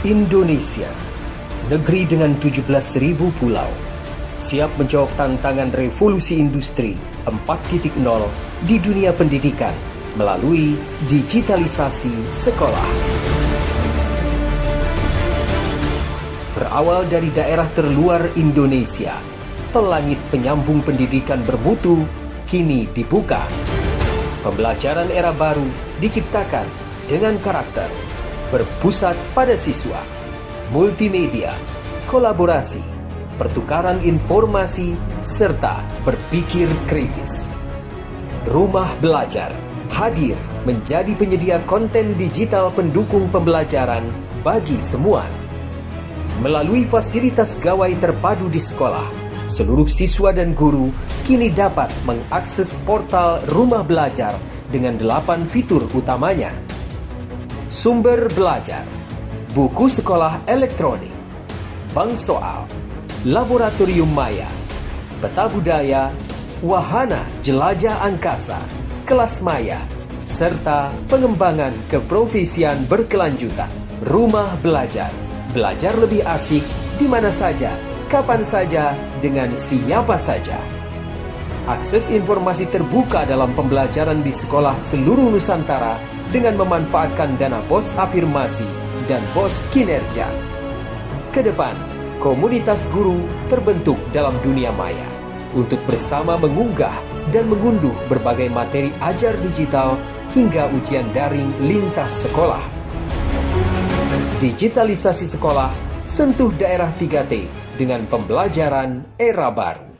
Indonesia, negeri dengan 17.000 pulau, siap menjawab tantangan revolusi industri 4.0 di dunia pendidikan melalui digitalisasi sekolah. Berawal dari daerah terluar Indonesia, tol langit penyambung pendidikan bermutu kini dibuka. Pembelajaran era baru diciptakan dengan karakter berpusat pada siswa, multimedia, kolaborasi, pertukaran informasi, serta berpikir kritis. Rumah Belajar hadir menjadi penyedia konten digital pendukung pembelajaran bagi semua. Melalui fasilitas gawai terpadu di sekolah, seluruh siswa dan guru kini dapat mengakses portal Rumah Belajar dengan 8 fitur utamanya. Sumber belajar, buku sekolah elektronik, bank soal, laboratorium maya, peta budaya, wahana jelajah angkasa, kelas maya, serta pengembangan keprofesian berkelanjutan. Rumah Belajar, belajar lebih asik di mana saja, kapan saja, dengan siapa saja. Akses informasi terbuka dalam pembelajaran di sekolah seluruh Nusantara dengan memanfaatkan dana BOS afirmasi dan BOS kinerja. Kedepan, komunitas guru terbentuk dalam dunia maya untuk bersama mengunggah dan mengunduh berbagai materi ajar digital hingga ujian daring lintas sekolah. Digitalisasi sekolah, sentuh daerah 3T dengan pembelajaran era baru.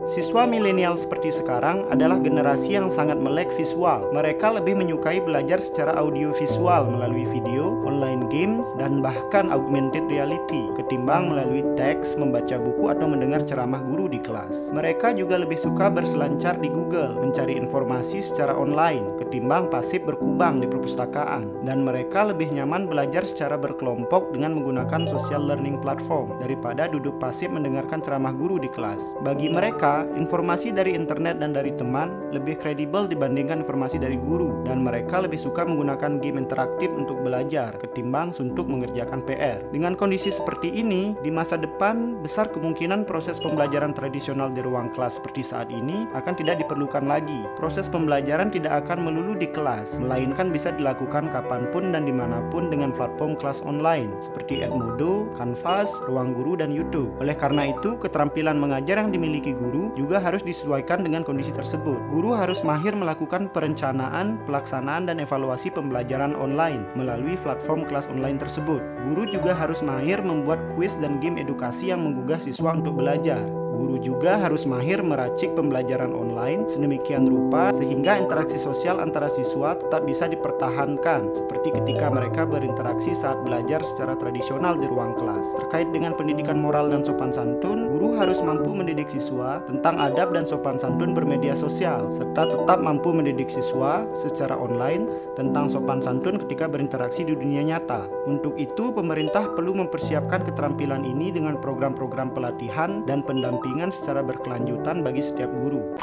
Siswa milenial seperti sekarang adalah generasi yang sangat melek visual. Mereka lebih menyukai belajar secara audio-visual melalui video, online games, dan bahkan augmented reality ketimbang melalui teks, membaca buku, atau mendengar ceramah guru di kelas. Mereka juga lebih suka berselancar di Google, mencari informasi secara online ketimbang pasif berkubang di perpustakaan. Dan mereka lebih nyaman belajar secara berkelompok dengan menggunakan social learning platform daripada duduk pasif mendengarkan ceramah guru di kelas. Bagi mereka, informasi dari internet dan dari teman lebih kredibel dibandingkan informasi dari guru, dan mereka lebih suka menggunakan game interaktif untuk belajar ketimbang suntuk mengerjakan PR. Dengan kondisi seperti ini, di masa depan besar kemungkinan proses pembelajaran tradisional di ruang kelas seperti saat ini akan tidak diperlukan lagi. Proses pembelajaran tidak akan melulu di kelas, melainkan bisa dilakukan kapanpun dan dimanapun dengan platform kelas online seperti Edmodo, Canvas, Ruang Guru, dan YouTube. Oleh karena itu, keterampilan mengajar yang dimiliki guru juga harus disesuaikan dengan kondisi tersebut. Guru harus mahir melakukan perencanaan, pelaksanaan, dan evaluasi pembelajaran online melalui platform kelas online tersebut. Guru juga harus mahir membuat kuis dan game edukasi yang menggugah siswa untuk belajar. Guru juga harus mahir meracik pembelajaran online sedemikian rupa sehingga interaksi sosial antara siswa tetap bisa dipertahankan seperti ketika mereka berinteraksi saat belajar secara tradisional di ruang kelas. Terkait dengan pendidikan moral dan sopan santun, guru harus mampu mendidik siswa tentang adab dan sopan santun bermedia sosial, serta tetap mampu mendidik siswa secara online tentang sopan santun ketika berinteraksi di dunia nyata. Untuk itu, pemerintah perlu mempersiapkan keterampilan ini dengan program-program pelatihan dan pendampingan secara berkelanjutan bagi setiap guru.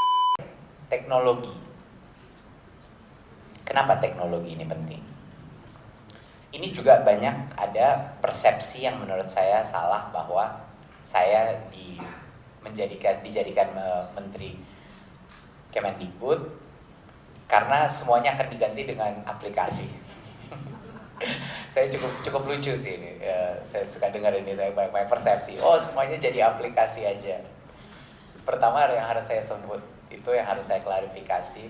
Teknologi. Kenapa teknologi ini penting? Ini juga banyak ada persepsi yang menurut saya salah bahwa saya dijadikan Menteri Kemendikbud karena semuanya akan diganti dengan aplikasi. Saya cukup lucu sih ini. Saya suka dengar ini, saya banyak persepsi. Oh, semuanya jadi aplikasi aja. Pertama yang harus saya sebut itu, yang harus saya klarifikasi,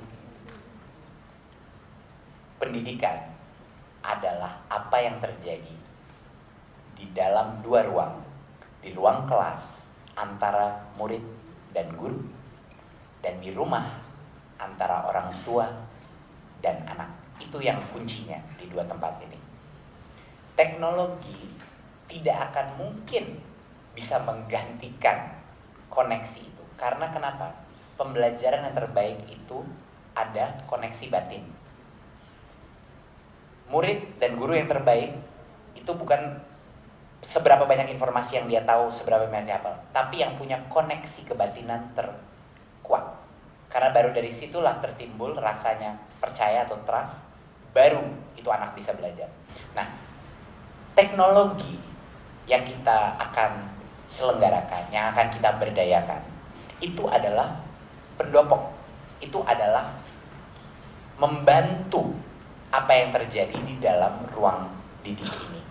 pendidikan adalah apa yang terjadi di dalam dua ruang, di ruang kelas antara murid dan guru, dan di rumah antara orang tua dan anak. Itu yang kuncinya di dua tempat ini. Teknologi tidak akan mungkin bisa menggantikan koneksi itu. Karena kenapa? Pembelajaran yang terbaik itu ada koneksi batin. Murid dan guru yang terbaik itu bukan seberapa banyak informasi yang dia tahu, seberapa banyak dia hafal, tapi yang punya koneksi kebatinan terkuat. Karena baru dari situlah tertimbul rasanya percaya atau trust, baru itu anak bisa belajar. Nah, teknologi yang kita akan selenggarakan, yang akan kita berdayakan, itu adalah pendopong, itu adalah membantu apa yang terjadi di dalam ruang didik ini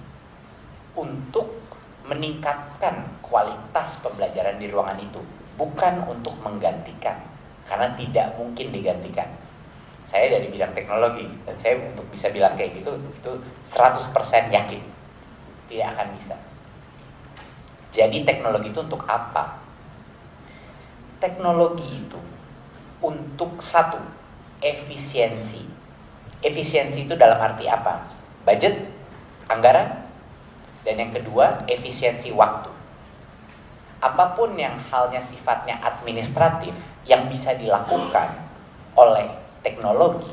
untuk meningkatkan kualitas pembelajaran di ruangan itu, bukan untuk menggantikan, karena tidak mungkin digantikan. Saya dari bidang teknologi, dan saya untuk bisa bilang kayak gitu, itu 100% yakin tidak akan bisa. Jadi teknologi itu untuk apa? Teknologi itu untuk satu, efisiensi. Efisiensi itu dalam arti apa? Budget, anggaran, dan yang kedua, efisiensi waktu. Apapun yang halnya sifatnya administratif yang bisa dilakukan oleh teknologi,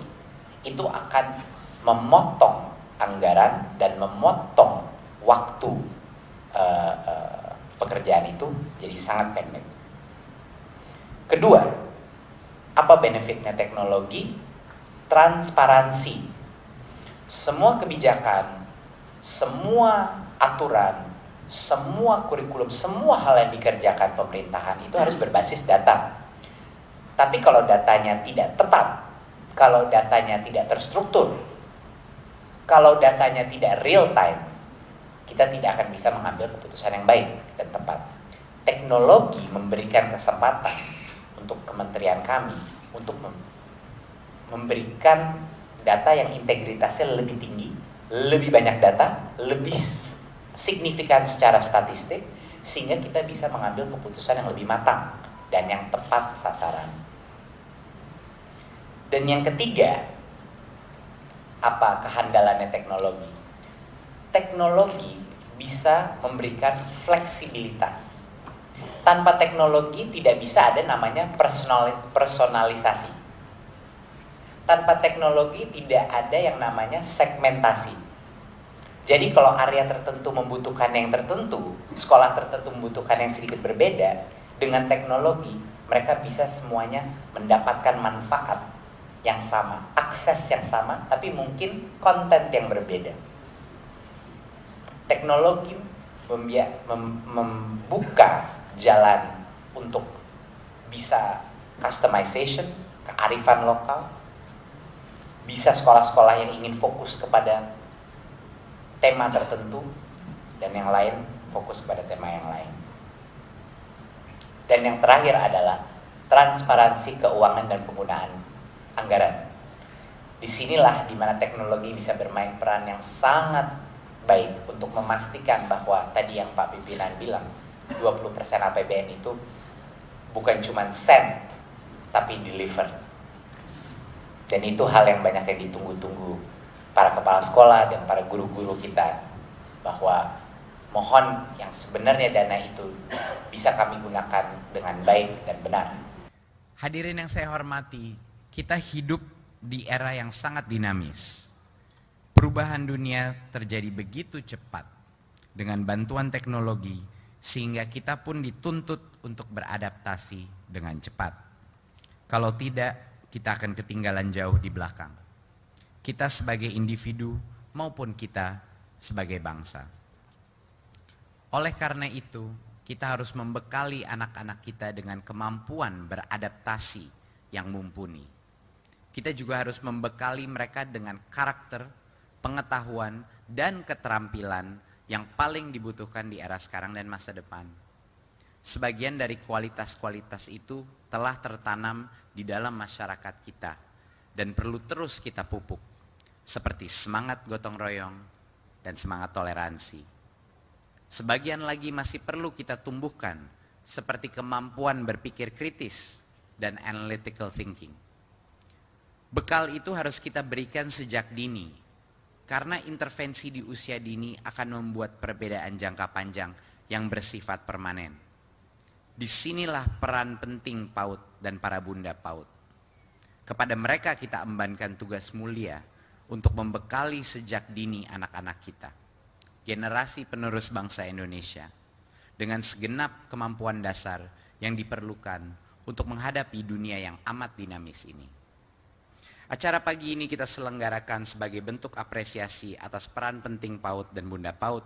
itu akan memotong anggaran dan memotong waktu pekerjaan itu jadi sangat pendek. Kedua, apa benefitnya teknologi? Transparansi. Semua kebijakan, semua aturan, semua kurikulum, semua hal yang dikerjakan pemerintahan itu harus berbasis data. Tapi kalau datanya tidak tepat, kalau datanya tidak terstruktur, kalau datanya tidak real time, kita tidak akan bisa mengambil keputusan yang baik dan tepat. Teknologi memberikan kesempatan untuk kementerian kami untuk memberikan data yang integritasnya lebih tinggi, lebih banyak data, lebih signifikan secara statistik, sehingga kita bisa mengambil keputusan yang lebih matang dan yang tepat sasaran. Dan yang ketiga, apa kehandalannya teknologi? Teknologi bisa memberikan fleksibilitas. Tanpa teknologi tidak bisa ada namanya personalisasi. Tanpa teknologi tidak ada yang namanya segmentasi. Jadi kalau area tertentu membutuhkan yang tertentu, sekolah tertentu membutuhkan yang sedikit berbeda, dengan teknologi mereka bisa semuanya mendapatkan manfaat yang sama, akses yang sama, tapi mungkin konten yang berbeda. Teknologi membuka jalan untuk bisa customization, kearifan lokal, bisa sekolah-sekolah yang ingin fokus kepada tema tertentu, dan yang lain fokus kepada tema yang lain. Dan yang terakhir adalah transparansi keuangan dan penggunaan anggaran. Disinilah dimana teknologi bisa bermain peran yang sangat baik untuk memastikan bahwa tadi yang Pak Pimpinan bilang, 20% APBN itu bukan cuma sen, tapi deliver. Dan itu hal yang banyak yang ditunggu-tunggu para kepala sekolah dan para guru-guru kita, bahwa mohon yang sebenarnya dana itu bisa kami gunakan dengan baik dan benar. Hadirin yang saya hormati, kita hidup di era yang sangat dinamis. Perubahan dunia terjadi begitu cepat dengan bantuan teknologi, sehingga kita pun dituntut untuk beradaptasi dengan cepat. Kalau tidak, kita akan ketinggalan jauh di belakang. Kita sebagai individu maupun kita sebagai bangsa. Oleh karena itu, kita harus membekali anak-anak kita dengan kemampuan beradaptasi yang mumpuni. Kita juga harus membekali mereka dengan karakter, pengetahuan, dan keterampilan yang paling dibutuhkan di era sekarang dan masa depan. Sebagian dari kualitas-kualitas itu telah tertanam di dalam masyarakat kita dan perlu terus kita pupuk, seperti semangat gotong royong dan semangat toleransi. Sebagian lagi masih perlu kita tumbuhkan, seperti kemampuan berpikir kritis dan analytical thinking. Bekal itu harus kita berikan sejak dini, karena intervensi di usia dini akan membuat perbedaan jangka panjang yang bersifat permanen. Disinilah peran penting PAUD dan para bunda PAUD. Kepada mereka kita embankan tugas mulia untuk membekali sejak dini anak-anak kita, generasi penerus bangsa Indonesia, dengan segenap kemampuan dasar yang diperlukan untuk menghadapi dunia yang amat dinamis ini. Acara pagi ini kita selenggarakan sebagai bentuk apresiasi atas peran penting PAUD dan Bunda PAUD.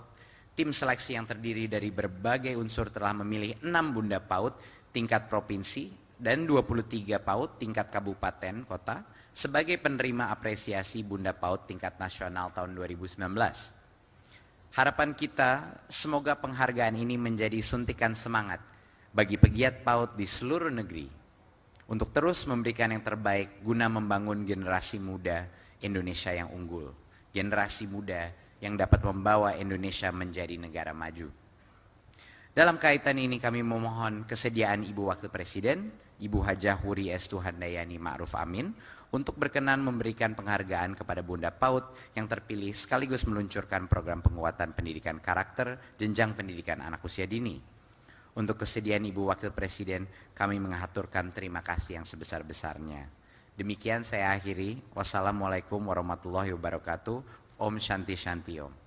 Tim seleksi yang terdiri dari berbagai unsur telah memilih 6 Bunda PAUD tingkat provinsi dan 23 PAUD tingkat kabupaten kota sebagai penerima apresiasi Bunda PAUD tingkat nasional tahun 2019. Harapan kita semoga penghargaan ini menjadi suntikan semangat bagi pegiat PAUD di seluruh negeri untuk terus memberikan yang terbaik guna membangun generasi muda Indonesia yang unggul, generasi muda yang dapat membawa Indonesia menjadi negara maju. Dalam kaitan ini kami memohon kesediaan Ibu Wakil Presiden, Ibu Hajah Huri Estu Handayani Ma'ruf Amin untuk berkenan memberikan penghargaan kepada Bunda PAUD yang terpilih sekaligus meluncurkan program penguatan pendidikan karakter jenjang pendidikan anak usia dini. Untuk kesediaan Ibu Wakil Presiden, kami mengaturkan terima kasih yang sebesar-besarnya. Demikian saya akhiri. Wassalamualaikum warahmatullahi wabarakatuh. Om Shanti Shanti Om.